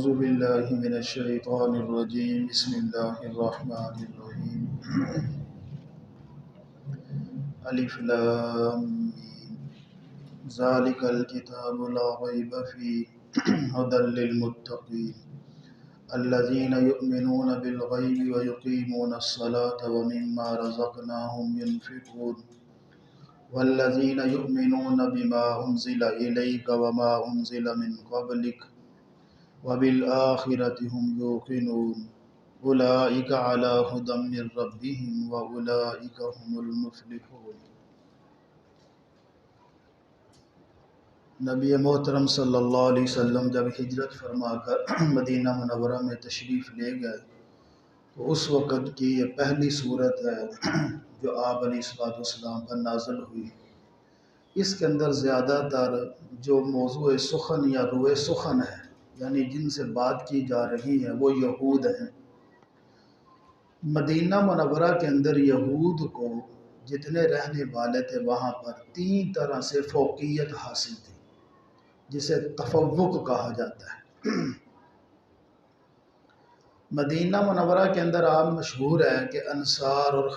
اعوذ باللہ من الشیطان الرجیم بسم اللہ الرحمن الرحیم الف لام میم ذالک الکتاب لا ریب فیہ ھدی للمتقین الذین یؤمنون بالغیب ویقیمون الصلاة ومما رزقناہم ینفقون والذین یؤمنون بما انزل الیک وما انزل من قبلک وبالآخرة هم يوقنون أولئك على هدى من ربهم وأولئك هم المفلحون۔ نبی محترم صلی اللہ علیہ وسلم جب ہجرت فرما کر مدینہ منورہ میں تشریف لے گئے تو اس وقت کی یہ پہلی صورت ہے جو آپ علیہ السلام پر نازل ہوئی۔ اس کے اندر زیادہ تر جو موضوع سخن یا روئے سخن ہے، یعنی جن سے بات کی جا رہی ہے، وہ یہود ہیں۔ مدینہ منورہ کے اندر یہود کو جتنے رہنے والے تھے وہاں پر 3 طرح سے فوقیت حاصل تھی، جسے تفوق کہا جاتا ہے۔ مدینہ منورہ کے اندر آپ مشہور ہے کہ انصار اور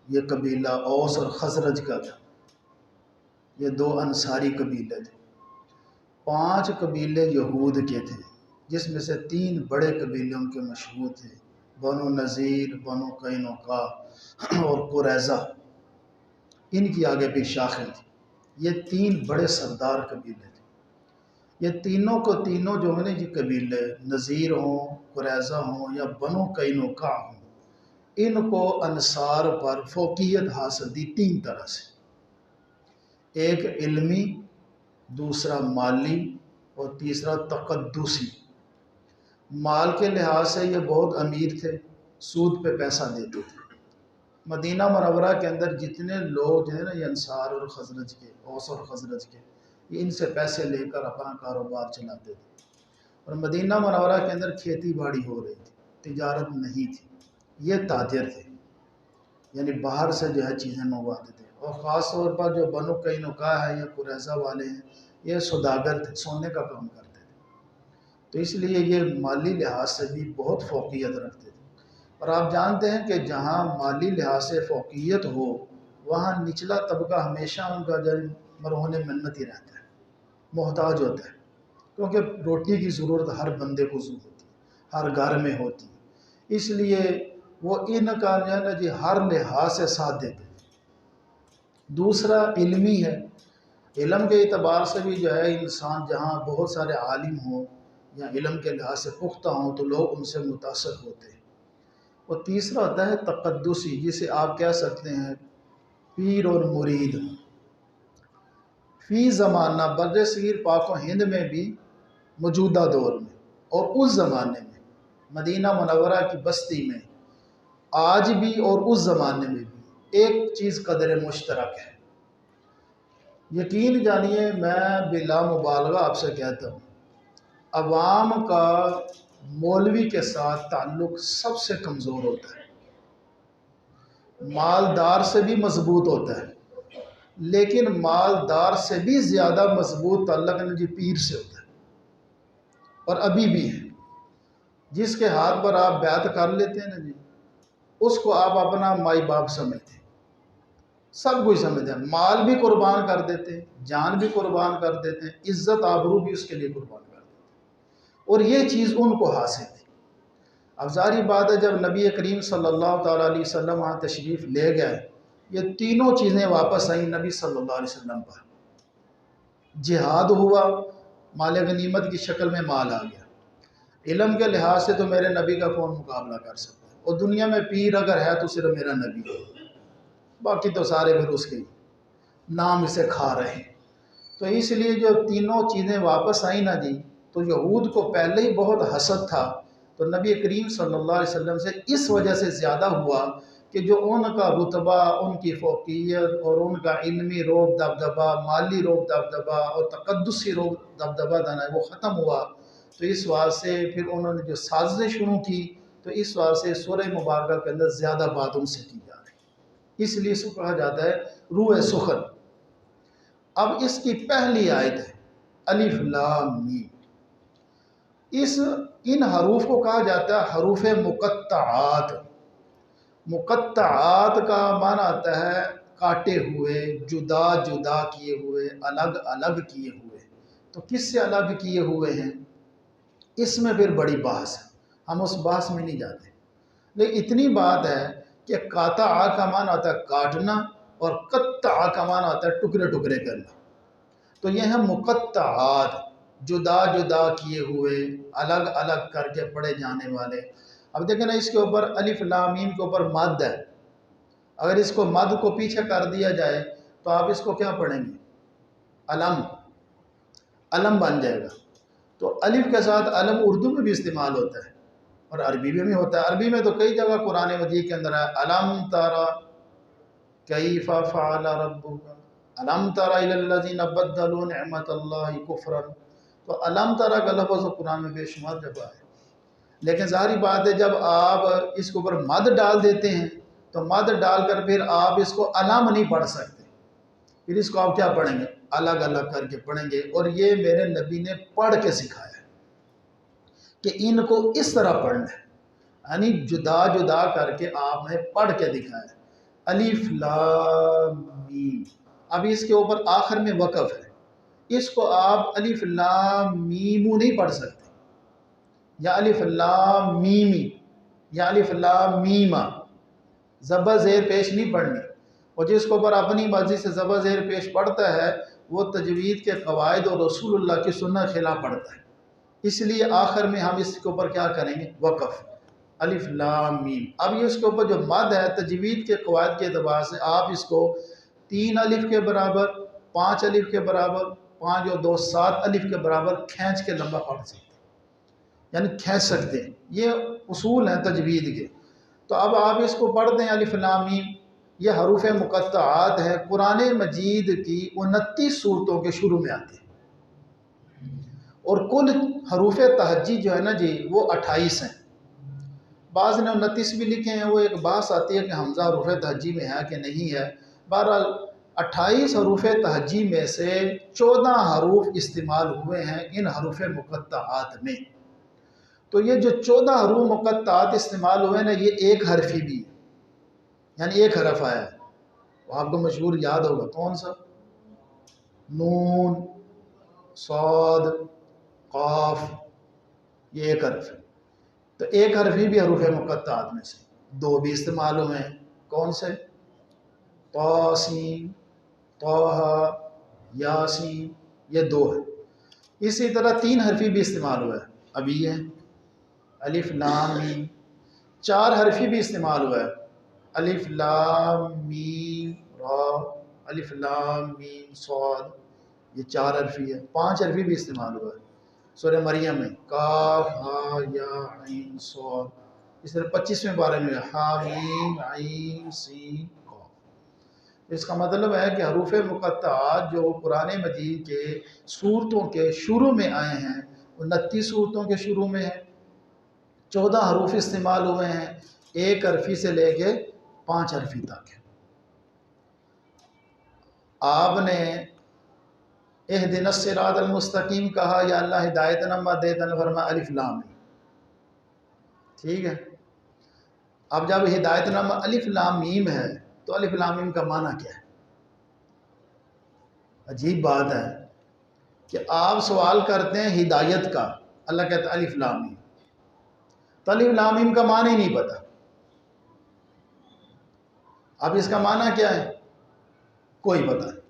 یہ قبیلہ اوس اور خزرج کا تھا، یہ 2 انصاری قبیلے تھے۔ 5 قبیلے یہود کے تھے، جس میں سے 3 بڑے قبیلے ان کے مشہور تھے، بنو نذیر، بنو قینقاع اور قریظہ۔ ان کی آگے بھی شاخیں تھیں۔ یہ 3 بڑے سردار قبیلے تھے۔ یہ تینوں کو تینوں جو ہیں نا یہ قبیلے، نذیر ہوں، قریظہ ہوں یا بنو قینقاع ہوں، ان کو انصار پر فوقیت حاصل دی 3 طرح سے۔ ایک علمی، دوسرا مالی اور تیسرا تقدسی۔ مال کے لحاظ سے یہ بہت امیر تھے، سود پہ پیسہ دیتے تھے۔ مدینہ منورہ کے اندر جتنے لوگ ہیں نا یہ انصار اور خزرج کے، اوس اور خزرج کے، یہ ان سے پیسے لے کر اپنا کاروبار چلاتے تھے۔ اور مدینہ منورہ کے اندر کھیتی باڑی ہو رہی تھی، تجارت نہیں تھی۔ یہ تاجر تھے، یعنی باہر سے جو ہے چیزیں منگواتے تھے۔ اور خاص طور پر جو بنو قینقاع ہے یا قریظہ والے ہیں، یہ سوداگر تھے، سونے کا کام کرتے تھے، تو اس لیے یہ مالی لحاظ سے بھی بہت فوقیت رکھتے تھے۔ اور آپ جانتے ہیں کہ جہاں مالی لحاظ سے فوقیت ہو وہاں نچلا طبقہ ہمیشہ ان کا جو مرہون منت ہی رہتا ہے، محتاج ہوتا ہے، کیونکہ روٹی کی ضرورت ہر بندے کو ہوتی ہے، ہر گھر میں ہوتی ہے۔ اس لیے وہ ان کا جی ہر لحاظ سے ساتھ دیتے تھے۔ دوسرا علمی ہے، علم کے اعتبار سے بھی جو ہے انسان جہاں بہت سارے عالم ہوں یا علم کے لحاظ سے پختہ ہوں تو لوگ ان سے متاثر ہوتے ہیں۔ اور تیسرا ہوتا ہے تقدسی، جسے آپ کہہ سکتے ہیں پیر اور مرید۔ فی زمانہ بر صغیر پاک و ہند میں بھی، موجودہ دور میں اور اس زمانے میں، مدینہ منورہ کی بستی میں آج بھی اور اس زمانے میں بھی ایک چیز قدر مشترک ہے۔ یقین جانیے، میں بلا مبالغہ آپ سے کہتا ہوں، عوام کا مولوی کے ساتھ تعلق سب سے کمزور ہوتا ہے، مالدار سے بھی مضبوط ہوتا ہے، لیکن مالدار سے بھی زیادہ مضبوط تعلق جی پیر سے ہوتا ہے، اور ابھی بھی ہے۔ جس کے ہاتھ پر آپ بیعت کر لیتے ہیں نا جی، اس کو آپ اپنا مائی باپ سمجھتے ہیں، سب کچھ سمجھتے ہیں، مال بھی قربان کر دیتے ہیں، جان بھی قربان کر دیتے ہیں، عزت آبرو بھی اس کے لیے قربان کر دیتے ہیں، اور یہ چیز ان کو حاصل تھی۔ اب ظاہری بات ہے جب نبی کریم صلی اللہ تعالیٰ علیہ وسلم وہاں تشریف لے گئے، یہ تینوں چیزیں واپس آئیں نبی صلی اللہ علیہ وسلم پر۔ جہاد ہوا، مال غنیمت کی شکل میں مال آ گیا۔ علم کے لحاظ سے تو میرے نبی کا کون مقابلہ کر سکتا ہے، اور دنیا میں پیر اگر ہے تو صرف میرا نبی ہے، باقی تو سارے پھر اس کے نام اسے کھا رہے ہیں۔ تو اس لیے جو تینوں چیزیں واپس آئیں نا جی، تو یہود کو پہلے ہی بہت حسد تھا، تو نبی کریم صلی اللہ علیہ وسلم سے اس وجہ سے زیادہ ہوا کہ جو ان کا رتبہ، ان کی فوقیت اور ان کا علمی روب دبدبہ، مالی روب دبدبہ اور تقدسی روب دبدبہ تھا نا، وہ ختم ہوا۔ تو اس واسطے پھر انہوں نے جو سازشیں شروع کی، تو اس واسطے سورہ مبارکہ کے اندر زیادہ بات ان سے کی جا رہی ہے، اس لیے اس کو کہا جاتا ہے روح سخن۔ اب اس کی پہلی آیت ہے الف لام میم۔ ان حروف کو کہا جاتا ہے حروف مقطعات۔ مقطعات کا معنی آتا ہے کاٹے ہوئے، جدا جدا کیے ہوئے، الگ الگ کیے ہوئے۔ تو کس سے الگ کیے ہوئے ہیں، اس میں پھر بڑی بحث ہے، ہم اس بحث میں نہیں جاتے، لیکن اتنی بات ہے کہ قطع کا معنی آتا ہے کاٹنا، اور قطع کا معنی آتا ہے ٹکڑے ٹکڑے کرنا۔ تو یہ ہیں مقطعات، جدا جدا کیے ہوئے، الگ الگ کر کے پڑھے جانے والے۔ اب دیکھیں نا، اس کے اوپر الف لام میم کے اوپر مد ہے، اگر اس کو مد کو پیچھے کر دیا جائے تو آپ اس کو کیا پڑھیں گے، علم، علم بن جائے گا۔ تو الف کے ساتھ علم اردو میں بھی استعمال ہوتا ہے اور عربی میں بھی ہوتا ہے۔ عربی میں تو کئی جگہ قرآن مجید کے اندر ہے علم تری کیف فعل ربک، علم تری الی الذین بدلوا نعمت اللہ کفرا۔ تو علم تری کا لفظ قرآن میں بے شمار جگہ ہے، لیکن ظاہری بات ہے جب آپ اس کے اوپر مد ڈال دیتے ہیں تو مد ڈال کر پھر آپ اس کو علم نہیں پڑھ سکتے، پھر اس کو آپ کیا پڑھیں گے، الگ الگ کر کے پڑھیں گے۔ اور یہ میرے نبی نے پڑھ کے سکھایا ہے کہ ان کو اس طرح پڑھنا ہے، یعنی جدا جدا کر کے آپ نے پڑھ کے دکھایا ہے۔ الف لام میم، اب اس کے اوپر آخر میں وقف ہے، اس کو آپ الف لام میمو نہیں پڑھ سکتے، یا الف لام میمی، یا الف لام میمہ، زبر زیر پیش نہیں پڑھنی۔ اور جس کو پر اپنی مرضی سے زبر زیر پیش پڑھتا ہے وہ تجوید کے قواعد اور رسول اللہ کی سنت خلاف پڑھتا ہے، اس لیے آخر میں ہم اس کے اوپر کیا کریں گے، وقف، الف لام میم۔ اب یہ اس کے اوپر جو مد ہے تجوید کے قواعد کے اعتبار سے آپ اس کو 3 الف کے برابر، 5 الف کے برابر، 5 اور 2 7 الف کے برابر کھینچ کے لمبا پڑھ سکتے ہیں، یعنی کھینچ سکتے ہیں، یہ اصول ہیں تجوید کے۔ تو اب آپ اس کو پڑھ دیں الف لام میم، یہ حروف مقطعات ہے، قرآن مجید کی 29 صورتوں کے شروع میں آتے ہیں، اور کل حروف تہجی جو ہے نا جی وہ 28 ہیں، بعض نے 29 بھی لکھے ہیں، وہ ایک بحث آتی ہے کہ حمزہ حروف تہجی میں ہے کہ نہیں ہے۔ بہرحال 28 حروف تہجی میں سے 14 حروف استعمال ہوئے ہیں ان حروف مقطعات میں۔ تو یہ جو 14 حروف مقطعات استعمال ہوئے نا، یہ ایک حرفی بھی ہے، یعنی ایک حرف آیا ہے، وہ آپ کو مشہور یاد ہوگا، کون سا، نون، صاد، قاف، یہ ایک حرف ہے۔ تو ایک حرفی بھی حروف مقطعات میں سے 2 بھی استعمال ہوئے ہیں، کون سے، طاسین، طٰ، یاسین، یہ 2 ہے۔ اسی طرح 3 حرفی بھی استعمال ہوا ہے، ابھی یہ الف لام میم۔ 4 حرفی بھی استعمال ہوا ہے، الف لام میم را، الف لام میم صاد، یہ 4 حرفی ہے۔ 5 حرفی بھی استعمال ہوا ہے سورہ مریم میں، کاف ہا یا عین صاد۔ اس طرح 25ویں بارے میں حامیم عین سین قاف۔ اس کا مطلب ہے کہ حروف مقطعات جو قرآن مجید کے سورتوں کے شروع میں آئے ہیں، 29 سورتوں کے شروع میں ہیں، 14 حروف استعمال ہوئے ہیں، ایک حرفی سے لے کے 5 حرفی تک۔ آپ نے اہدنا الصراط المستقیم کہا، یا اللہ ہدایت نما دے، تو فرمایا الف لام میم، ٹھیک ہے۔ اب جب ہدایت نما الف لام میم ہے تو الف لام میم کا معنی کیا ہے؟ عجیب بات ہے کہ آپ سوال کرتے ہیں ہدایت کا، اللہ کہتا ہے الف لام میم، تو الف لام میم کا معنی ہی نہیں پتا۔ اب اس کا معنی کیا ہے، کوئی پتہ نہیں۔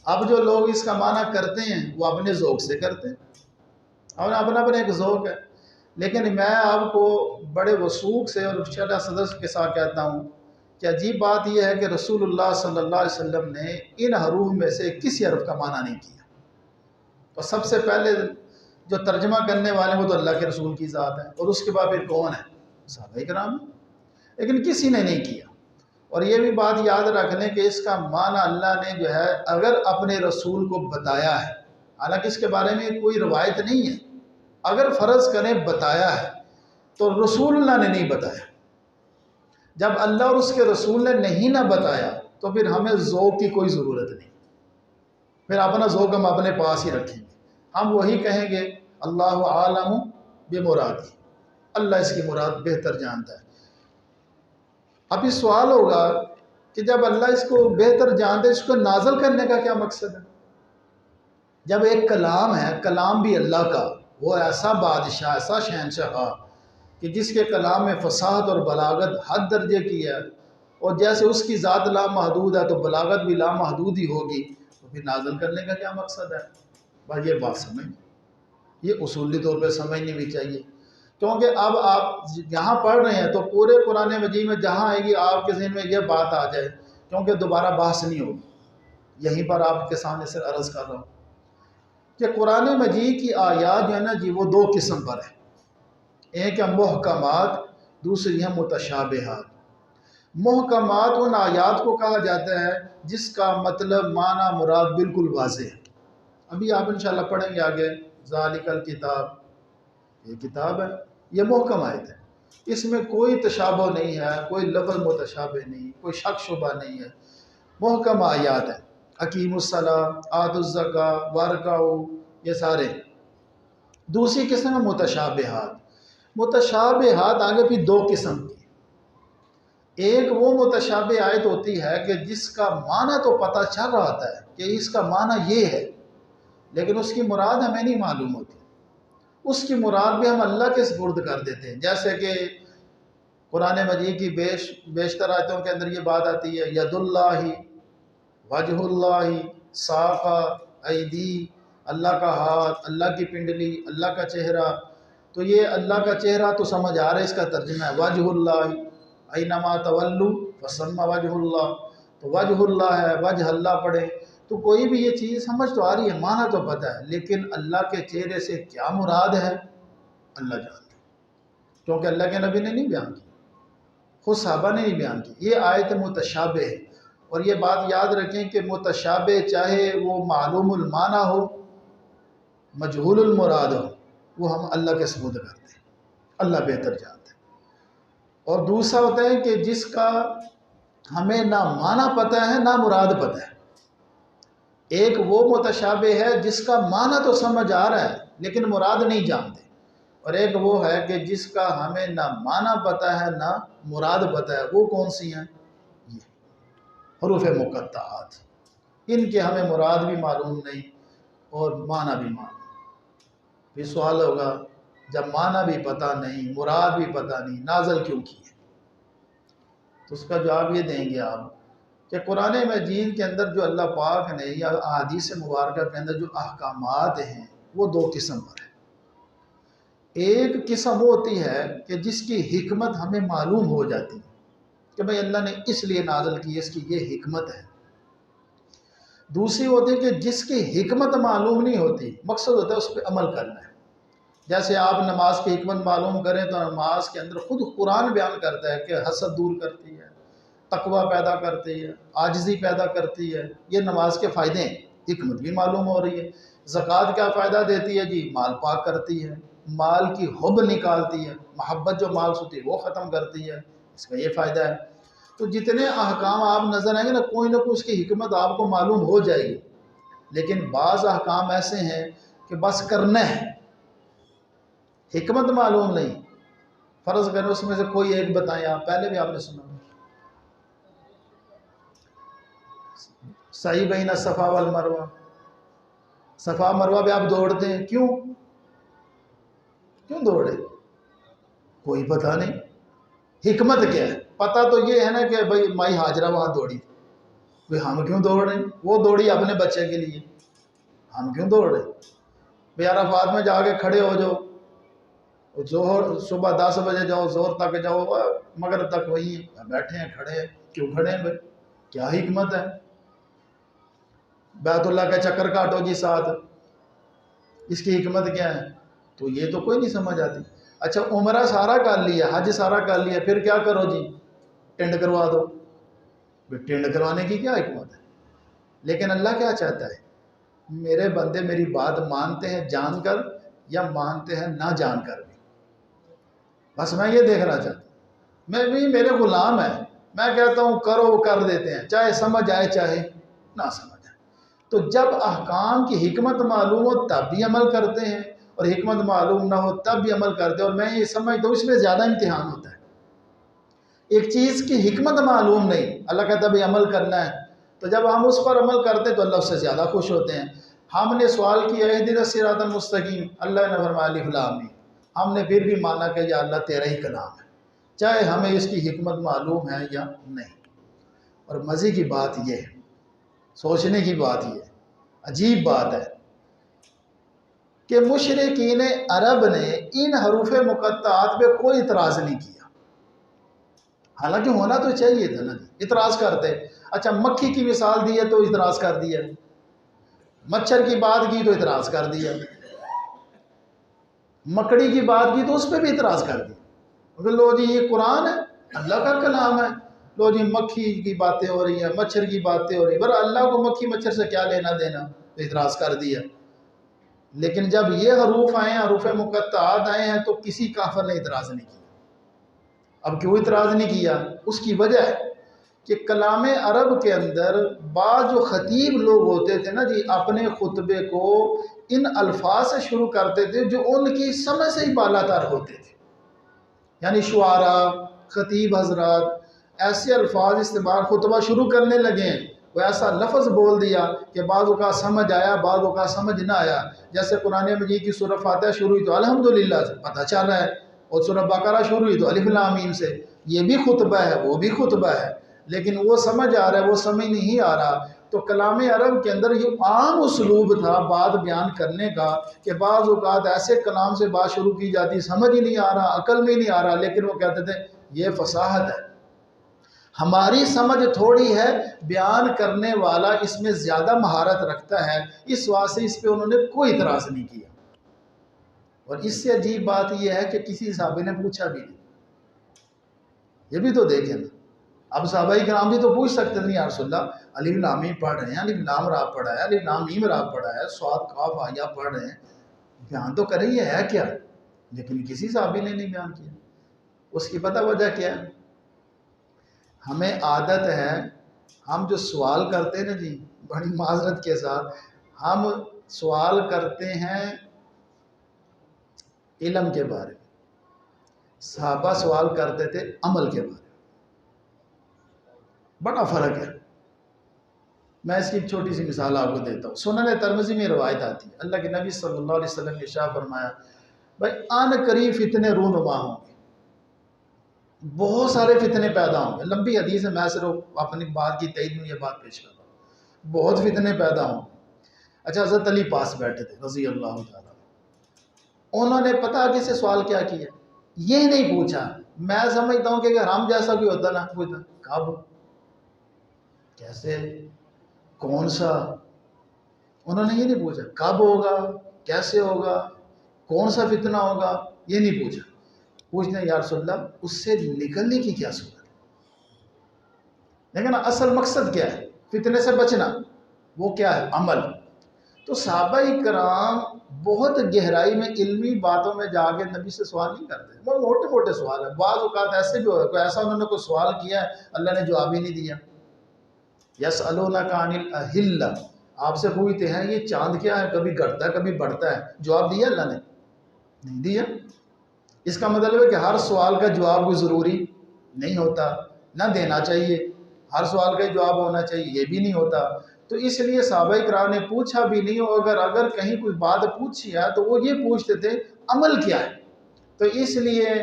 اب جو لوگ اس کا معنی کرتے ہیں وہ اپنے ذوق سے کرتے ہیں، اور اپنا ایک ذوق ہے، لیکن میں آپ کو بڑے وثوق سے اور شرح صدر کے ساتھ کہتا ہوں کہ عجیب بات یہ ہے کہ رسول اللہ صلی اللہ علیہ وسلم نے ان حروف میں سے کسی حرف کا معنی نہیں کیا۔ تو سب سے پہلے جو ترجمہ کرنے والے ہیں وہ تو اللہ کے رسول کی ذات ہے، اور اس کے بعد پھر کون ہے، صحابہ کرام، لیکن کسی نے نہیں کیا۔ اور یہ بھی بات یاد رکھ لیں کہ اس کا معنی اللہ نے جو ہے اگر اپنے رسول کو بتایا ہے، حالانکہ اس کے بارے میں کوئی روایت نہیں ہے، اگر فرض کریں بتایا ہے تو رسول اللہ نے نہیں بتایا۔ جب اللہ اور اس کے رسول نے نہیں نہ بتایا تو پھر ہمیں ذوق کی کوئی ضرورت نہیں، پھر اپنا ذوق ہم اپنے پاس ہی رکھیں گے، ہم وہی کہیں گے اللہ عالم بمرادی، اللہ اس کی مراد بہتر جانتا ہے۔ اب یہ سوال ہوگا کہ جب اللہ اس کو بہتر جانتا ہے، اس کو نازل کرنے کا کیا مقصد ہے؟ جب ایک کلام ہے، کلام بھی اللہ کا، وہ ایسا بادشاہ، ایسا شہنشاہ کہ جس کے کلام میں فصاحت اور بلاغت حد درجے کی ہے، اور جیسے اس کی ذات لامحدود ہے تو بلاغت بھی لامحدود ہی ہوگی، تو پھر نازل کرنے کا کیا مقصد ہے؟ بھائی یہ بات سمجھ، یہ اصولی طور پہ سمجھنی بھی چاہیے، کیونکہ اب آپ یہاں پڑھ رہے ہیں تو پورے قرآن مجید میں جہاں آئے گی آپ کے ذہن میں یہ بات آ جائے، کیونکہ دوبارہ بحث نہیں ہوگی، یہیں پر آپ کے سامنے سے عرض کر رہا ہوں کہ قرآن مجید کی آیات جو ہے نا جی، وہ دو قسم پر ہے، ایک ہے محکمات، دوسری ہے متشابہات۔ محکمات ان آیات کو کہا جاتا ہے جس کا مطلب معنی مراد بالکل واضح ہے۔ ابھی آپ انشاءاللہ پڑھیں گے آگے، ذالک الکتاب، یہ کتاب ہے، یہ محکم آیت ہے، اس میں کوئی تشابہ نہیں ہے، کوئی لفظ متشابہ نہیں، کوئی شک شبہ نہیں ہے، محکم آیات ہے۔ اقیم الصلاۃ، آتوا الزکوٰۃ وارکعوا، یہ سارے۔ دوسری قسم ہے متشابہات۔ متشابہات آگے بھی دو قسم کی، ایک وہ متشابہ آیت ہوتی ہے کہ جس کا معنی تو پتہ چل رہا ہوتا ہے کہ اس کا معنی یہ ہے، لیکن اس کی مراد ہمیں نہیں معلوم ہوتی، اس کی مراد بھی ہم اللہ کے سپرد کر دیتے ہیں، جیسے کہ قرآن مجید کی بیشتر آیتوں کے اندر یہ بات آتی ہے، ید اللہ، وجہ اللہ، ساقہ، ایدی، اللہ کا ہاتھ، اللہ کی پنڈلی، اللہ کا چہرہ۔ تو یہ اللہ کا چہرہ تو سمجھ آ رہا ہے، اس کا ترجمہ ہے وجہ اللہ، اینما تولوا فثم وجہ اللہ، تو وجہ اللہ ہے، وجہ اللہ پڑھے، تو کوئی بھی یہ چیز سمجھ تو آ رہی ہے، معنی تو پتہ ہے، لیکن اللہ کے چہرے سے کیا مراد ہے اللہ جانتا ہے، کیونکہ اللہ کے نبی نے نہیں بیان کی، خود صحابہ نے نہیں بیان کی۔ یہ آیت متشابہ ہے، اور یہ بات یاد رکھیں کہ متشابہ چاہے وہ معلوم المعنی ہو، مجہول المراد ہو، وہ ہم اللہ کے سپرد کرتے ہیں، اللہ بہتر جانتا ہے۔ اور دوسرا ہوتا ہے کہ جس کا ہمیں نہ معنی پتہ ہے نہ مراد پتہ ہے۔ ایک وہ متشابہ ہے جس کا معنی تو سمجھ آ رہا ہے لیکن مراد نہیں جانتے، اور ایک وہ ہے کہ جس کا ہمیں نہ معنی پتہ ہے نہ مراد پتہ ہے۔ وہ کون سی ہیں؟ یہ حروف مقطعات، ان کے ہمیں مراد بھی معلوم نہیں اور معنی بھی معلوم۔ پھر سوال ہوگا جب معنی بھی پتہ نہیں، مراد بھی پتہ نہیں، نازل کیوں کی ہے؟ تو اس کا جواب یہ دیں گے آپ کہ قرآن مجید کے اندر جو اللہ پاک نے یا احادیث مبارکہ کے اندر جو احکامات ہیں وہ دو قسم پر ہیں۔ ایک قسم وہ ہوتی ہے کہ جس کی حکمت ہمیں معلوم ہو جاتی ہے کہ بھئی اللہ نے اس لیے نازل کی، اس کی یہ حکمت ہے۔ دوسری ہوتی ہے کہ جس کی حکمت معلوم نہیں ہوتی، مقصد ہوتا ہے اس پہ عمل کرنا ہے۔ جیسے آپ نماز کی حکمت معلوم کریں تو نماز کے اندر خود قرآن بیان کرتا ہے کہ حسد دور کرتی ہے، تقوی پیدا کرتی ہے، عاجزی پیدا کرتی ہے، یہ نماز کے فائدے ہیں، حکمت بھی معلوم ہو رہی ہے۔ زکوٰۃ کیا فائدہ دیتی ہے جی؟ مال پاک کرتی ہے، مال کی حب نکالتی ہے، محبت جو مال سے ہوتی ہے وہ ختم کرتی ہے، اس کا یہ فائدہ ہے۔ تو جتنے احکام آپ نظر آئیں گے نا، کوئی نہ کوئی اس کی حکمت آپ کو معلوم ہو جائے گی، لیکن بعض احکام ایسے ہیں کہ بس کرنا ہے، حکمت معلوم نہیں۔ فرض کریں اس میں سے کوئی ایک بتائیں، آپ پہلے بھی آپ نے سنا صحیح بین الصفا والمروہ، صفا مروہ پہ آپ دوڑتے ہیں، کیوں دوڑے؟ کوئی پتہ نہیں، حکمت کیا ہے؟ پتہ تو یہ ہے نا کہ بھئی مائی ہاجرہ وہاں دوڑی، بھئی ہم کیوں دوڑ رہے ہیں؟ وہ دوڑی اپنے بچے کے لیے، ہم کیوں دوڑ رہے ہیں؟ بھئی عرفات میں جا کے کھڑے ہو جاؤ، ظہر صبح 10 بجے جاؤ، ظہر تک جاؤ، مغرب تک وہی بیٹھے ہیں، کھڑے ہیں، کیوں کھڑے ہیں بھئی؟ کیا حکمت ہے؟ بیت اللہ کا چکر کاٹو جی ساتھ، اس کی حکمت کیا ہے؟ تو یہ تو کوئی نہیں سمجھ آتی۔ اچھا عمرہ سارا کر لیا، حج سارا کر لیا، پھر کیا کرو جی؟ ٹینڈ کروا دو۔ ٹینڈ کروانے کی کیا حکمت ہے؟ لیکن اللہ کیا چاہتا ہے؟ میرے بندے میری بات مانتے ہیں جان کر یا مانتے ہیں نہ جان کر بھی، بس میں یہ دیکھنا چاہتا ہوں۔ میں بھی میرے غلام ہیں، میں کہتا ہوں کرو، وہ کر دیتے ہیں، چاہے سمجھ آئے چاہے نہ سمجھ آئے۔ تو جب احکام کی حکمت معلوم ہو تب بھی عمل کرتے ہیں، اور حکمت معلوم نہ ہو تب بھی عمل کرتے، اور میں یہ سمجھتا ہوں اس میں زیادہ امتحان ہوتا ہے۔ ایک چیز کی حکمت معلوم نہیں، اللہ کہتا بھی عمل کرنا ہے، تو جب ہم اس پر عمل کرتے تو اللہ اس سے زیادہ خوش ہوتے ہیں۔ ہم نے سوال کیا اہدنا الصراط المستقیم، اللہ نے فرمایا الف لام میم، ہم نے پھر بھی مانا کہ یا اللہ تیرا ہی کلام ہے، چاہے ہمیں اس کی حکمت معلوم ہے یا نہیں۔ اور مزے کی بات یہ ہے، سوچنے کی بات یہ ہے، عجیب بات ہے کہ مشرکین عرب نے ان حروف مقطعات پہ کوئی اعتراض نہیں کیا، حالانکہ ہونا تو چاہیے تھا نا، اعتراض کرتے۔ اچھا مکھی کی مثال دی ہے تو اعتراض کر دیا، مچھر کی بات کی تو اعتراض کر دیا، مکڑی کی بات کی تو اس پہ بھی اعتراض کر دیا۔ لو جی یہ قرآن ہے، اللہ کا کلام ہے، لو جی مکھی کی باتیں ہو رہی ہیں، مچھر کی باتیں ہو رہی ہیں، بر اللہ کو مکھی مچھر سے کیا لینا دینا، تو اعتراض کر دیا۔ لیکن جب یہ حروف آئے ہیں، حروف مقطعات آئے ہیں، تو کسی کافر نے اعتراض نہیں کیا۔ اب کیوں اعتراض نہیں کیا؟ اس کی وجہ ہے کہ کلام عرب کے اندر بعض جو خطیب لوگ ہوتے تھے نا جی، اپنے خطبے کو ان الفاظ سے شروع کرتے تھے جو ان کی سمجھ سے ہی بالا تر ہوتے تھے، یعنی شعراء، خطیب حضرات ایسے الفاظ استعمال خطبہ شروع کرنے لگے ہیں، وہ ایسا لفظ بول دیا کہ بعضوں کا سمجھ آیا، بعضوں کا سمجھ نہ آیا۔ جیسے قرآن مجید کی سورہ فاتحہ شروع ہوئی تو الحمدللہ سے پتہ چل رہا ہے، اور سورہ بقرہ شروع ہوئی تو الف لام میم سے، یہ بھی خطبہ ہے وہ بھی خطبہ ہے، لیکن وہ سمجھ آ رہا ہے وہ سمجھ نہیں آ رہا۔ تو کلام عرب کے اندر یہ عام اسلوب تھا بات بیان کرنے کا کہ بعض اوقات ایسے کلام سے بات شروع کی جاتی سمجھ ہی نہیں آ رہا، عقل میں نہیں آ رہا، لیکن وہ کہتے تھے یہ فصاحت ہے، ہماری سمجھ تھوڑی ہے، بیان کرنے والا اس میں زیادہ مہارت رکھتا ہے، اس واسطے اس پہ انہوں نے کوئی اعتراض نہیں کیا۔ اور اس سے عجیب بات یہ ہے کہ کسی صحابی نے پوچھا بھی نہیں، یہ بھی تو دیکھیں نا، اب صحابہ کرام بھی تو پوچھ سکتے نہیں، یا رسول اللہ الف لام میم پڑھ رہے ہیں، الف لام را پڑھا ہے، الف لام میم را پڑھا ہے، صاد قاف آیا پڑھ رہے ہیں، بیان تو کریں یہ ہے کیا؟ لیکن کسی صحابی نے نہیں بیان کیا۔ اس کی پتہ وجہ کیا ہے؟ ہمیں عادت ہے، ہم جو سوال کرتے ہیں نا جی، بڑی معذرت کے ساتھ ہم سوال کرتے ہیں علم کے بارے میں، صحابہ سوال کرتے تھے عمل کے بارے میں، بڑا فرق ہے۔ میں اس کی ایک چھوٹی سی مثال آپ کو دیتا ہوں۔ سنن ترمذی میں روایت آتی ہے، اللہ کے نبی صلی اللہ علیہ وسلم نے ارشاد فرمایا بھائی آن قریب فتنے رونما ہوں گے، بہت سارے فتنے پیدا ہوں گے۔ لمبی حدیث ہے، میں صرف اپنی بات کی تائید میں یہ بات پیش کر رہا ہوں، بہت فتنے پیدا ہوں گے۔ اچھا حضرت علی پاس بیٹھے تھے رضی اللہ تعالیٰ، انہوں نے پتہ آگے سے سوال کیا کیا، یہ نہیں پوچھا، میں سمجھتا ہوں کہ اگر ہم جیسا کوئی ہوتا نا، پوچھتا کب، کیسے، کون سا، انہوں نے یہ نہیں پوچھا کب ہوگا، کیسے ہوگا، کون سا فتنہ ہوگا، یہ نہیں پوچھا۔ پوچھتے ہیں یا رسول اللہ اس سے نکلنے کی کیا صورت ہے؟ لیکن اصل مقصد کیا ہے؟ فتنے سے بچنا، وہ کیا ہے؟ عمل۔ تو صحابہ کرام بہت گہرائی میں علمی باتوں میں جا کے نبی سے سوال نہیں کرتے، وہ موٹے موٹے سوال ہیں۔ بعض اوقات ایسے بھی ہوئے، کوئی ایسا انہوں نے کوئی سوال کیا ہے اللہ نے جواب ہی نہیں دیا۔ یسألونک عن الأہلہ، آپ سے پوچھتے ہیں یہ چاند کیا ہے، کبھی گھٹتا ہے کبھی بڑھتا ہے، جواب دیا اللہ نے؟ نہیں دیا۔ اس کا مطلب ہے کہ ہر سوال کا جواب کوئی ضروری نہیں ہوتا، نہ دینا چاہیے، ہر سوال کا جواب ہونا چاہیے یہ بھی نہیں ہوتا۔ تو اس لیے صحابہ کرام نے پوچھا بھی نہیں، اگر کہیں کوئی بات پوچھی ہے تو وہ یہ پوچھتے تھے عمل کیا ہے۔ تو اس لیے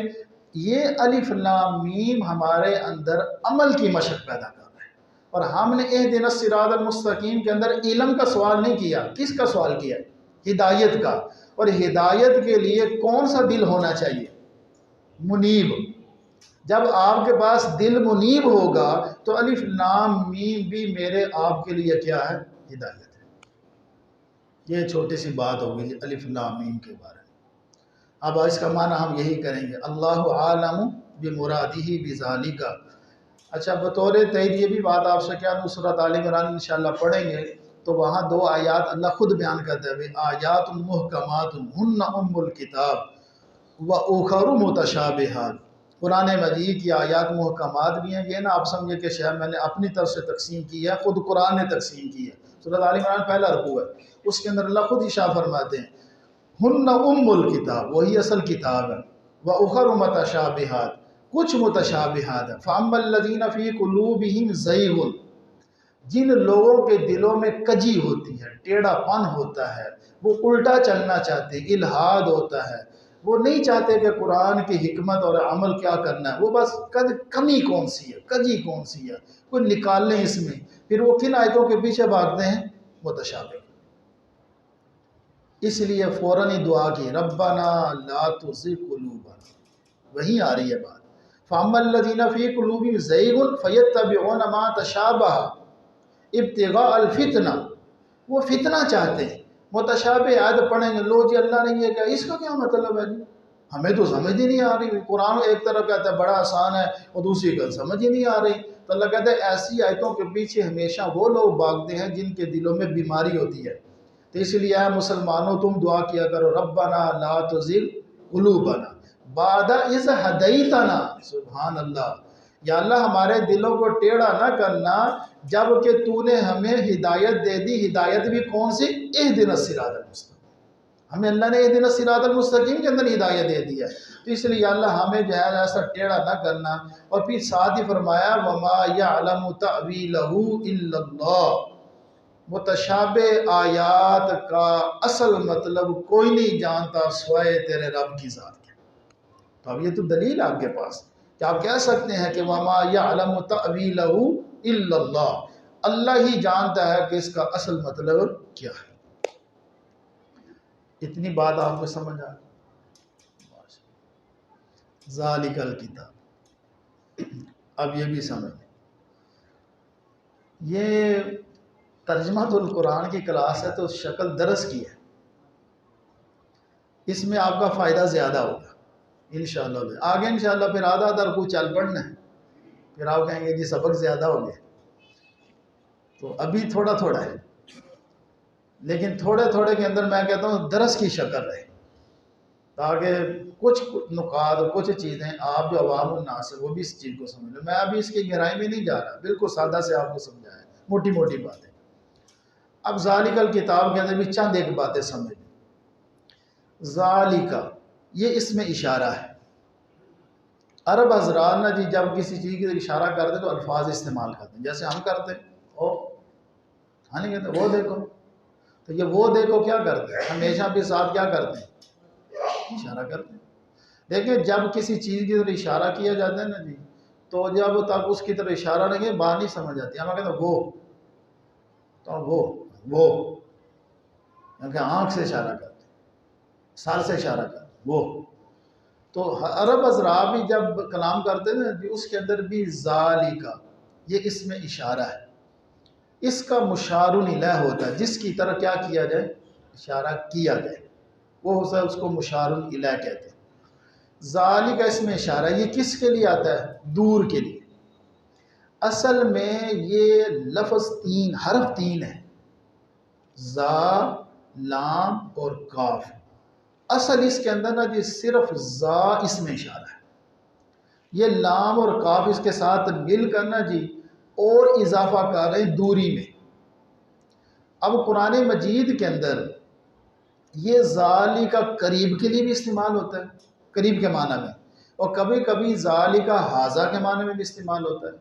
یہ الف لام میم ہمارے اندر عمل کی مشق پیدا کر رہا ہے۔ اور ہم نے اہدنا الصراط المستقیم کے اندر علم کا سوال نہیں کیا، کس کا سوال کیا؟ ہدایت کا۔ اور ہدایت کے لیے کون سا دل ہونا چاہیے؟ منیب۔ جب آپ کے پاس دل منیب ہوگا تو الف لام میم بھی میرے آپ کے لیے کیا ہے؟ ہدایت ہے۔ یہ چھوٹی سی بات ہوگی الف لام میم کے بارے میں۔ اب اس کا معنی ہم یہی کریں گے، اللہ عالم بمرادہ بذالک۔ اچھا بطور تائید یہ بھی بات آپ سے کیا، سورۃ آل عمران انشاءاللہ پڑھیں گے تو وہاں 2 آیات اللہ خود بیان کرتے ہیں، آیات محکمات ہن ام الکتاب وَأُخَرُ مُتَشَابِهَاتٌ۔ قرآن مجید کی آیات محکمات بھی ہیں، یہ نا آپ سمجھے کہ شاید میں نے اپنی طرف سے تقسیم کی ہے، خود قرآن نے تقسیم کی ہے۔ سورۃ آل عمران پہلا رکوع ہے، اس کے اندر اللہ خود ارشاد فرماتے ہیں ہن ام الکتاب، وہی اصل کتاب ہے، وَأُخَرُ مُتَشَابِهَاتٌ، کچھ متشابہات ہیں، فَأَمَّا الَّذِينَ فِي قُلُوبِهِمْ زَيْغٌ، جن لوگوں کے دلوں میں کجی ہوتی ہے، ٹیڑھا پن ہوتا ہے، وہ الٹا چلنا چاہتے ہیں، الہاد ہوتا ہے، وہ نہیں چاہتے کہ قرآن کی حکمت اور عمل کیا کرنا ہے، وہ بس کمی کون سی ہے، کجی کون سی ہے، کوئی نکال لیں اس میں، پھر وہ کن آیتوں کے پیچھے بھاگتے ہیں؟ متشابہ۔ اس لیے فوراً ہی دعا کی، ربنا لا تزغ قلوبنا، وہی آ رہی ہے بات، فَأَمَّا الَّذِينَ فِي قُلُوبِهِمْ زَيْغٌ فَيَتَّبِعُونَ مَا تَشَابَهَ ابتغاء الفتنہ، وہ فتنہ چاہتے ہیں، متشابہ آیت پڑھیں گے، لو جی اللہ نے یہ کہا، اس کا کیا مطلب ہے جی، ہمیں تو سمجھ ہی نہیں آ رہی، قرآن ایک طرف کہتا ہے بڑا آسان ہے اور دوسری کا سمجھ ہی نہیں آ رہی، تو اللہ کہتا ہے ایسی آیتوں کے پیچھے ہمیشہ وہ لوگ بھاگتے ہیں جن کے دلوں میں بیماری ہوتی ہے۔ تو اس لیے اے مسلمانوں تم دعا کیا کرو، ربنا لا تزغ قلوبنا بعد اذ ہدیتنا، سبحان اللہ، یا اللہ ہمارے دلوں کو ٹیڑھا نہ کرنا جب کہ تو نے ہمیں ہدایت دے دی، ہدایت بھی کون سی؟ اہدنا الصراط المستقیم، ہمیں اللہ نے اہدنا الصراط المستقیم کے اندر ہدایت دے دی ہے، تو اس لیے یا اللہ ہمیں جو ہے ایسا ٹیڑھا نہ کرنا، اور پھر ساتھ ہی فرمایا وما یعلم تأویلہ الا اللہ، متشابہ آیات کا اصل مطلب کوئی نہیں جانتا سوائے تیرے رب کی ذات کے۔ تو اب یہ تو دلیل ہے آپ کے پاس کہ آپ کہہ سکتے ہیں کہ وما یعلم تأویلہ الا اللہ، اللہ ہی جانتا ہے کہ اس کا اصل مطلب کیا ہے۔ اتنی بات آپ کو سمجھ آ ذالک الکتاب، اب یہ بھی سمجھ، یہ ترجمہ القرآن کی کلاس ہے تو شکل درس کی ہے، اس میں آپ کا فائدہ زیادہ ہوگا انشاءاللہ، آگے انشاءاللہ پھر آدھا آدھا رکوع چل پڑنا ہے، پھر آپ کہیں گے جی سبق زیادہ ہو گئے، تو ابھی تھوڑا تھوڑا ہے، لیکن تھوڑے تھوڑے کے اندر میں کہتا ہوں درس کی شکل رہے، تاکہ کچھ نکات کچھ چیزیں آپ جو عوام الناس ہے وہ بھی اس چیز کو سمجھ لیں۔ میں ابھی اس کی گہرائی میں نہیں جا رہا، بالکل سادہ سے آپ کو سمجھایا ہے، موٹی موٹی باتیں۔ اب ذالک الکتاب کے اندر بھی چند ایک باتیں سمجھ، ذالک یہ اس میں اشارہ ہے، عرب حضرات نا جی جب کسی چیز کی اشارہ کرتے تو الفاظ استعمال کرتے ہیں، جیسے ہم کرتے ہیں او، ہاں نہیں کہتے وہ دیکھو، تو یہ وہ دیکھو کیا کرتے ہیں، ہمیشہ بھی ساتھ کیا کرتے ہیں؟ اشارہ کرتے ہیں۔ دیکھیں جب کسی چیز کی طرف اشارہ کیا جاتا ہے نا جی، تو جب تک اس کی طرف اشارہ نہیں ہے بات نہیں سمجھ آتی، ہم کہتے ہیں وہ، تو وہ کہ آنکھ سے اشارہ کرتے ہیں، سر سے اشارہ کرتے ہیں وہ، تو عرب حضرات بھی جب کلام کرتے ہیں نا جی اس کے اندر بھی ذالک یہ اس میں اشارہ ہے، اس کا مشار الیہ ہوتا ہے، جس کی طرح کیا کیا جائے؟ اشارہ کیا جائے، وہ ہوتا ہے اس کو مشار الیہ کہتے ہیں۔ ذالک اس میں اشارہ، یہ کس کے لیے آتا ہے؟ دور کے لیے۔ اصل میں یہ لفظ تین حرف تین ہے، زا، لام اور کاف، اصل اس کے اندر نا جی صرف زا اس میں اشارہ ہے، یہ لام اور کاف اس کے ساتھ مل کر نا جی اور اضافہ کر رہے ہیں دوری میں۔ اب قرآن مجید کے اندر یہ ذالک قریب کے لیے بھی استعمال ہوتا ہے، قریب کے معنی میں، اور کبھی کبھی ذالک حاذا کے معنی میں بھی استعمال ہوتا ہے،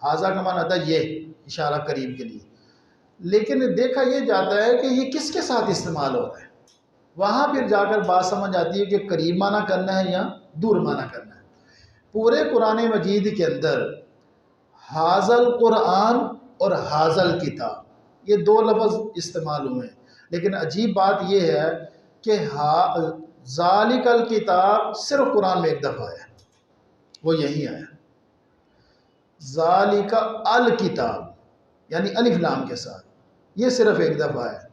حاذا کا معنی ہوتا ہے یہ اشارہ قریب کے لیے، لیکن دیکھا یہ جاتا ہے کہ یہ کس کے ساتھ استعمال ہو رہا ہے، وہاں پھر جا کر بات سمجھ آتی ہے کہ قریب معنی کرنا ہے یا دور معنی کرنا ہے۔ پورے قرآن مجید کے اندر حاذل قرآن اور حاذل کتاب یہ دو لفظ استعمال ہوئے ہیں، لیکن عجیب بات یہ ہے کہ ذالک الکتاب صرف قرآن میں ایک دفعہ ہے، وہ یہی آیا، ذالک الکتاب یعنی الف لام کے ساتھ، یہ صرف ایک دفعہ ہے،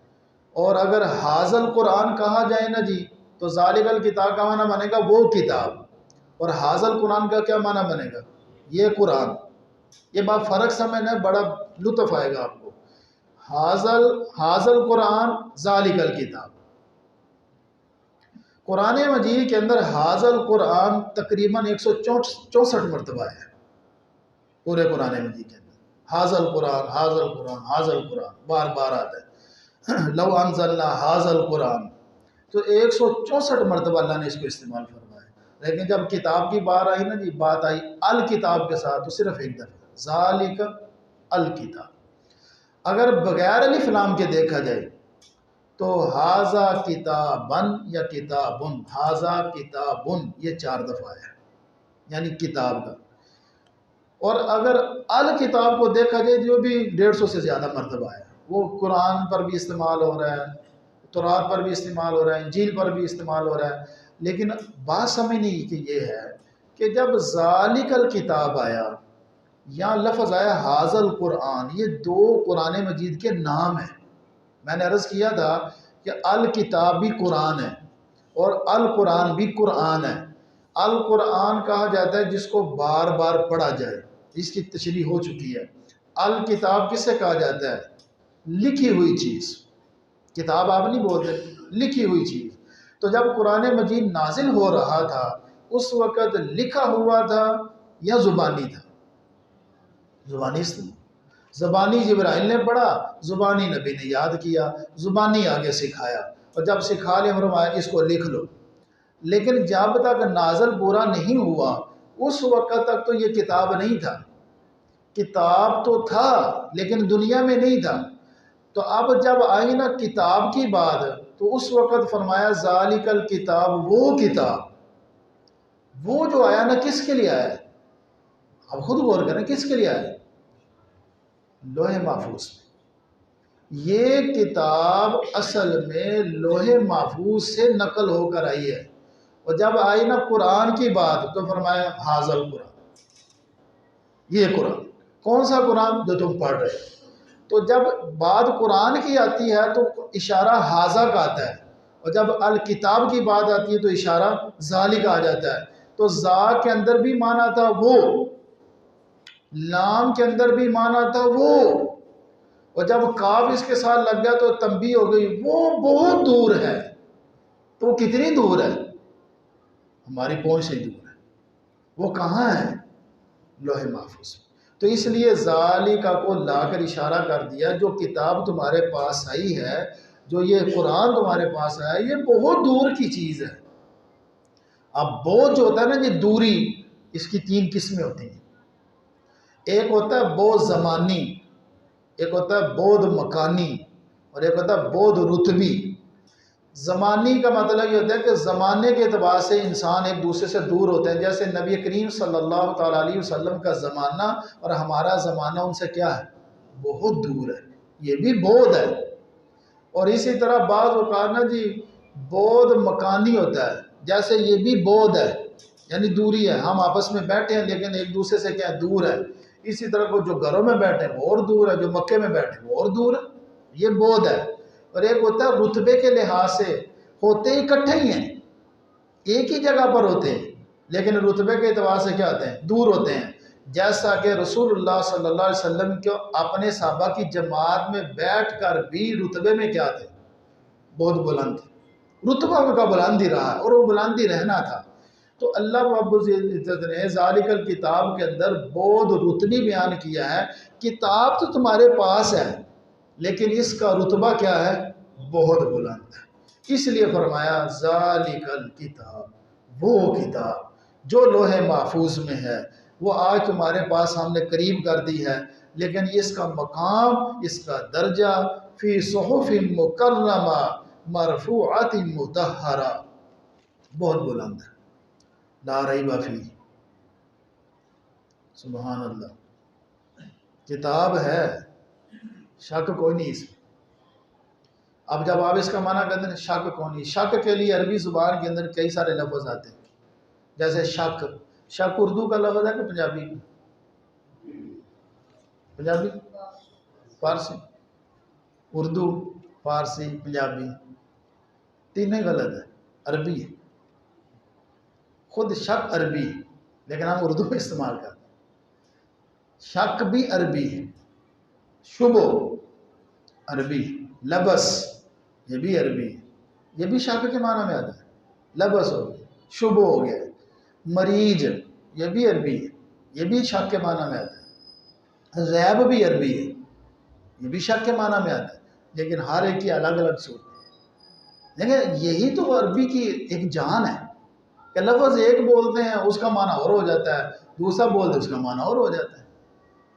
اور اگر حاذل قرآن کہا جائے نا جی تو ذالک الکتاب کا معنی بنے گا وہ کتاب، اور حاذل قرآن کا کیا معنی بنے گا؟ یہ قرآن۔ یہ بات فرق سمجھنا ہے، بڑا لطف آئے گا آپ کو۔ حاذل قرآن ذالک الکتاب، قرآن مجید کے اندر حاذل قرآن تقریباً 164 مرتبہ ہے، پورے قرآن مجید کے اندر حاذل قرآن حاذل قرآن حاذل قرآن بار بار آتا ہے، لو انزلنا حاذل قرآن تو 164 مرتبہ اللہ نے اس کو استعمال فرمایا. لیکن جب کتاب کی بات آئی نا جی، بات آئی الکتاب کے ساتھ، تو صرف ایک دفعہ ذالک الکتاب. اگر بغیر الف لام کے دیکھا جائے تو ھذا کتابن یا کتابن، ھذا کتابن یہ 4 دفعہ ہے، یعنی کتاب کا. اور اگر الکتاب کو دیکھا جائے جو بھی 150 سے زیادہ مرتبہ ہے، وہ قرآن پر بھی استعمال ہو رہا ہے، تورات پر بھی استعمال ہو رہا ہے، انجیل پر بھی استعمال ہو رہا ہے. لیکن بات سمجھنے کی یہ ہے کہ جب ذالک الکتاب آیا یا لفظ آیا ھذا القرآن، یہ 2 قرآن مجید کے نام ہیں. میں نے عرض کیا تھا کہ الکتاب بھی قرآن ہے اور القرآن بھی قرآن ہے. القرآن کہا جاتا ہے جس کو بار بار پڑھا جائے، اس کی تشریح ہو چکی ہے. الکتاب کسے کہا جاتا ہے؟ لکھی ہوئی چیز. کتاب آپ نہیں بولتے، لکھی ہوئی چیز. تو جب قرآن مجید نازل ہو رہا تھا اس وقت لکھا ہوا تھا یا زبانی تھا؟ زبانی جبرائیل نے پڑھا، زبانی نبی نے یاد کیا، زبانی آگے سکھایا، اور جب سکھا لیا فرمایا اس کو لکھ لو. لیکن جب تک نازل پورا نہیں ہوا اس وقت تک تو یہ کتاب نہیں تھا. کتاب تو تھا لیکن دنیا میں نہیں تھا. تو اب جب آئی نا کتاب کی بات تو اس وقت فرمایا ذالک الکتاب، وہ کتاب، وہ جو آیا نا کس کے لیے آیا؟ اب خود غور کریں کس کے لیے آیا؟ لوح محفوظ میں. یہ کتاب اصل میں لوح محفوظ سے نقل ہو کر آئی ہے. اور جب آئی نا قرآن کی بات تو فرمایا ھذا القرآن، یہ قرآن. کون سا قرآن؟ جو تم پڑھ رہے. تو جب بات قرآن کی آتی ہے تو اشارہ ھذا کا آتا ہے، اور جب الکتاب کی بات آتی ہے تو اشارہ ذالک آ جاتا ہے. تو ذا کے اندر بھی معنی تھا وہ، لام کے اندر بھی معنی تھا وہ، اور جب کاف اس کے ساتھ لگ گیا تو تنبیہ ہو گئی وہ بہت دور ہے. تو وہ کتنی دور ہے؟ ہماری پہنچ سے دور ہے. وہ کہاں ہے؟ لوح محفوظ. تو اس لیے ذالک کو لا کر اشارہ کر دیا جو کتاب تمہارے پاس آئی ہے، جو یہ قرآن تمہارے پاس آیا ہے، یہ بہت دور کی چیز ہے. اب بہت جو ہوتا ہے نا یہ دوری، اس کی 3 قسمیں ہوتی ہیں. ایک ہوتا ہے بعد زمانی، ایک ہوتا ہے بعد مکانی، اور ایک ہوتا ہے بعد رتبی. زمانی کا مطلب یہ ہوتا ہے کہ زمانے کے اعتبار سے انسان ایک دوسرے سے دور ہوتے ہیں. جیسے نبی کریم صلی اللہ تعالیٰ علیہ وسلم کا زمانہ اور ہمارا زمانہ ان سے کیا ہے؟ بہت دور ہے. یہ بھی بعد ہے. اور اسی طرح بعض اوقات نا جی بعد مکانی ہوتا ہے، جیسے یہ بھی بعد ہے یعنی دوری ہے. ہم آپس میں بیٹھے ہیں لیکن ایک دوسرے سے کیا دور ہے. اسی طرح کو جو گھروں میں بیٹھے ہیں وہ اور دور ہے، جو مکے میں بیٹھے ہیں وہ اور دور ہے. یہ بعد ہے. اور ایک ہوتا ہے رتبے کے لحاظ سے ہوتے ہی اکٹھے ہی ہیں، ایک ہی جگہ پر ہوتے ہیں، لیکن رتبے کے اعتبار سے کیا ہوتے ہیں؟ دور ہوتے ہیں. جیسا کہ رسول اللہ صلی اللہ علیہ وسلم کو اپنے صحابہ کی جماعت میں بیٹھ کر بھی رتبے میں کیا تھے؟ بہت بلند تھے. رتبہ ان کا بلند ہی رہا اور وہ بلند ہی رہنا تھا. تو اللہ رب العزت نے ذالک الکتاب کے اندر بہت رتبی بیان کیا ہے. کتاب تو تمہارے پاس ہے لیکن اس کا رتبہ کیا ہے؟ بہت بلند ہے. اس لیے فرمایا ذالک الکتاب، وہ کتاب جو لوح محفوظ میں ہے، وہ آج تمہارے پاس ہم نے قریب کر دی ہے، لیکن اس کا مقام، اس کا درجہ فی صحف مکرمہ مرفوعۃ مطہرہ بہت بلند ہے. لا ریب فیہ. سبحان اللہ. کتاب ہے، شک کوئی نہیں اس میں. اب جب آپ اس کا معنی کرتے ہیں شک کون نہیں، شک کے لیے عربی زبان کے اندر کئی سارے لفظ آتے ہیں. جیسے شک، شک اردو کا لفظ ہے کہ پنجابی؟ پنجابی، فارسی، اردو، فارسی، پنجابی تینوں غلط ہے. عربی ہے. خود شک عربی ہے لیکن ہم اردو میں استعمال کرتے ہیں. شک بھی عربی ہے، شبہ عربی، لبس یہ بھی عربی ہے. یہ بھی شک کے معنی میں آتا ہے. لبس ہو گیا، شبہ ہو گیا. مریج یہ بھی عربی ہے، یہ بھی شک کے معنی میں آتا ہے. ریب بھی عربی ہے، یہ بھی شک کے معنی میں آتا ہے. لیکن ہر ایک کی الگ الگ صورت ہے. دیکھیں یہی تو عربی کی ایک جان ہے کہ لفظ ایک بولتے ہیں اس کا معنی اور ہو جاتا ہے، دوسرا بولتے ہیں اس کا معنی اور ہو جاتا ہے۔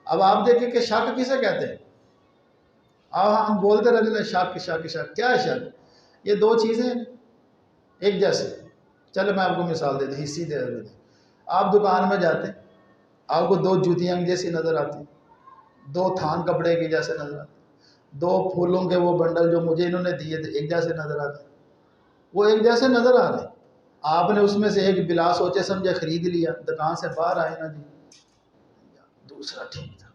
اب آپ دیکھیں کہ شک کسے کہتے ہیں؟ اب ہم بولتے رہتے ہیں شک شک شک، کیا ہے شک؟ یہ دو چیزیں ہیں ایک جیسے۔ چلے میں آپ کو مثال دیتا ہوں، حصی دے دیتے ہیں۔ آپ دکان میں جاتے ہیں، آپ کو دو جوتیاں جیسی نظر آتی، دو تھان کپڑے کی جیسے نظر آتے، دو پھولوں کے وہ بنڈل جو مجھے انہوں نے دیے تھے ایک جیسے نظر آتے، وہ ایک جیسے نظر آ رہے، آپ نے اس میں سے ایک بلا سوچے سمجھے خرید لیا، دکان سے باہر آئے نا جی دوسرا ٹھیک تھا،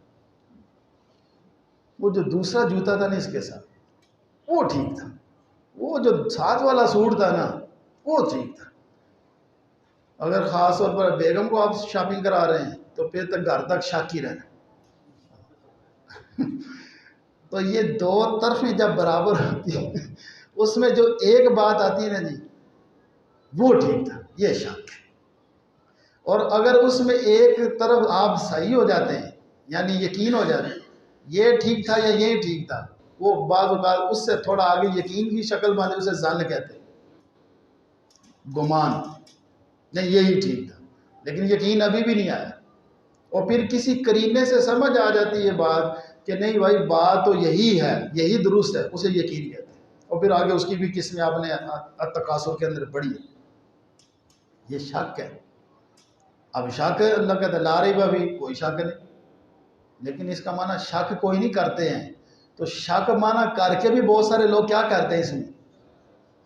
وہ جو دوسرا جوتا تھا نا اس کے ساتھ وہ ٹھیک تھا، وہ جو ساتھ والا سوٹ تھا نا وہ ٹھیک تھا۔ اگر خاص طور پر بیگم کو آپ شاپنگ کرا رہے ہیں تو پھر تک گھر تک شک ہی رہنا۔ تو یہ دو طرفیں جب برابر ہوتی ہیں اس میں جو ایک بات آتی ہے نا جی وہ ٹھیک تھا، یہ شک ہے۔ اور اگر اس میں ایک طرف آپ صحیح ہو جاتے ہیں یعنی یقین ہو جاتے ہیں یہ ٹھیک تھا یا یہ ٹھیک تھا، وہ بعض اوقات اس سے تھوڑا آگے یقین کی شکل باندھے اسے ظن کہتے ہیں، گمان، نہیں یہی ٹھیک تھا لیکن یقین ابھی بھی نہیں آیا، اور پھر کسی قرینے سے سمجھ آ جاتی ہے بات کہ نہیں بھائی بات تو یہی ہے، یہی درست ہے، اسے یقین کہتے ہیں، اور پھر آگے اس کی بھی قسمیں آپ نے التکاثر کے اندر پڑھی ہے، یہ شک ہے۔ اب شک ہے اللہ کہتا ہے لا ریب فیہ، کوئی شک نہیں، لیکن اس کا معنی شک کوئی نہیں کرتے ہیں، تو شک معنی کر کے بھی بہت سارے لوگ کیا کرتے ہیں اس میں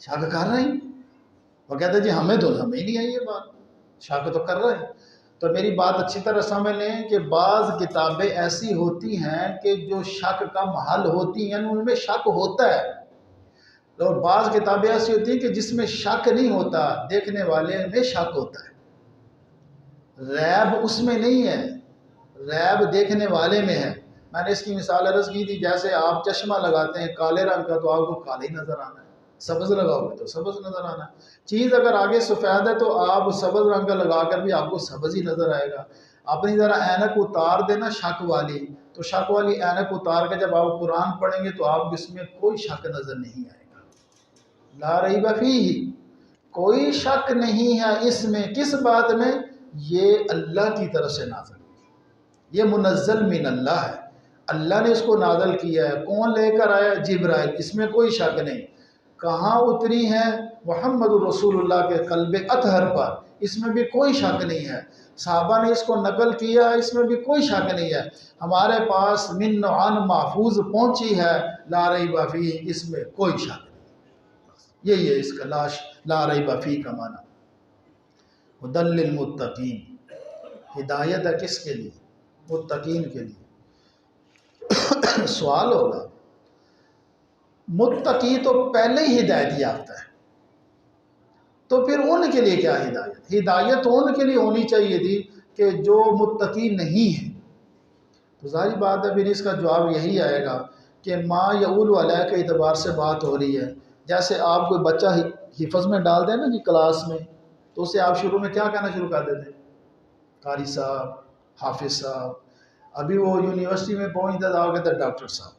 شک کر رہے ہیں، وہ کہتے ہیں جی ہمیں ہی نہیں آئی یہ بات، شک تو کر رہے ہیں۔ تو میری بات اچھی طرح سمجھ لیں کہ بعض کتابیں ایسی ہوتی ہیں کہ جو شک کا محل ہوتی ہیں، یعنی ان میں شک ہوتا ہے، اور بعض کتابیں ایسی ہوتی ہیں کہ جس میں شک نہیں ہوتا، دیکھنے والے میں شک ہوتا ہے، ریب اس میں نہیں ہے، ریب دیکھنے والے میں ہے۔ میں نے اس کی مثال عرض کی تھی، جیسے آپ چشمہ لگاتے ہیں کالے رنگ کا تو آپ کو کالے ہی نظر آنا ہے، سبز لگاؤ گے تو سبز نظر آنا ہے، چیز اگر آگے سفید ہے تو آپ سبز رنگ کا لگا کر بھی آپ کو سبز ہی نظر آئے گا۔ اپنی ذرا اینک اتار دینا شک والی، تو شک والی اینک اتار کے جب آپ قرآن پڑھیں گے تو آپ اس میں کوئی شک نظر نہیں آئے گا، لا ریب فیہ، کوئی شک نہیں ہے اس میں، کس بات میں؟ یہ اللہ کی طرف سے نازل، یہ منزل من اللہ ہے، اللہ نے اس کو نازل کیا ہے، کون لے کر آیا؟ جبرائیل، اس میں کوئی شک نہیں۔ کہاں اتری ہے؟ محمد رسول اللہ کے قلب اطہر پر، اس میں بھی کوئی شک نہیں ہے۔ صحابہ نے اس کو نقل کیا، اس میں بھی کوئی شک نہیں ہے۔ ہمارے پاس من عن محفوظ پہنچی ہے، لا ریب فیہ، اس میں کوئی شک نہیں۔ یہی ہے اس کا لا ریب فیہ کا معنی۔ ھدی للمتقین، ہدایت ہے کس کے لیے؟ متقین کے لیے۔ سوال ہوگا متقی تو پہلے ہی ہدایت یافتہ ہے، تو پھر ان کے لیے کیا ہدایت؟ ہدایت ان کے لیے ہونی چاہیے تھی کہ جو متقی نہیں ہیں۔ تو ظاہری بات ہے پھر اس کا جواب یہی آئے گا کہ ما یعول علیہ کے اعتبار سے بات ہو رہی ہے۔ جیسے آپ کوئی بچہ حفظ میں ڈال دیں نا جی کلاس میں، تو اسے آپ شروع میں کیا کہنا شروع کر دیتے ہیں؟ قاری صاحب، حافظ صاحب۔ ابھی وہ یونیورسٹی میں پہنچتا تھا، کہتا ہے ڈاکٹر صاحب۔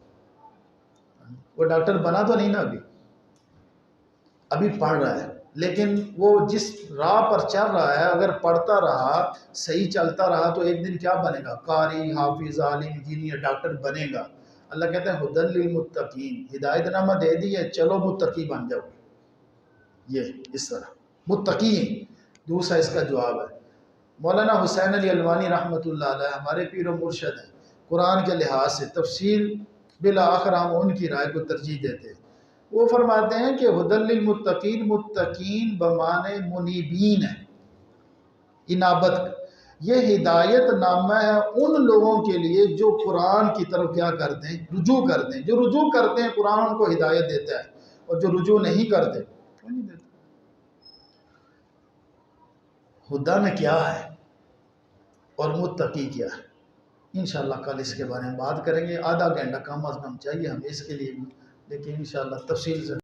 وہ ڈاکٹر بنا تو نہیں نا، ابھی پڑھ رہا ہے، لیکن وہ جس راہ پر چل رہا ہے اگر پڑھتا رہا، صحیح چلتا رہا تو ایک دن کیا بنے گا؟ قاری، حافظ، عالم، انجینئر، ڈاکٹر بنے گا۔ اللہ کہتے ہیں ھدی للمتقین، ہدایت نامہ دے دی ہے، چلو متقی بن جاؤ۔ یہ اس طرح متقین دوسرا اس کا جواب ہے۔ مولانا حسین علی الوانی رحمۃ اللہ علیہ ہمارے پیر و مرشد ہیں، قرآن کے لحاظ سے تفسیر بالآخر ہم ان کی رائے کو ترجیح دیتے ہیں۔ وہ فرماتے ہیں کہ ھدی للمتقین، متقین بمعنی منیبین ہے، انابت، یہ ہدایت نامہ ہے ان لوگوں کے لیے جو قرآن کی طرف کیا کرتے ہیں؟ رجوع کرتے ہیں۔ جو رجوع کرتے ہیں قرآن ان کو ہدایت دیتا ہے، اور جو رجوع نہیں کرتے وہ نہیں دیتا۔ ہدی میں کیا ہے اور متقی کیا ہے؟ انشاءاللہ کل اس کے بارے میں بات کریں گے، آدھا گھنٹہ کم از کم چاہیے ہمیں اس کے لیے بھی، لیکن انشاءاللہ تفصیل سے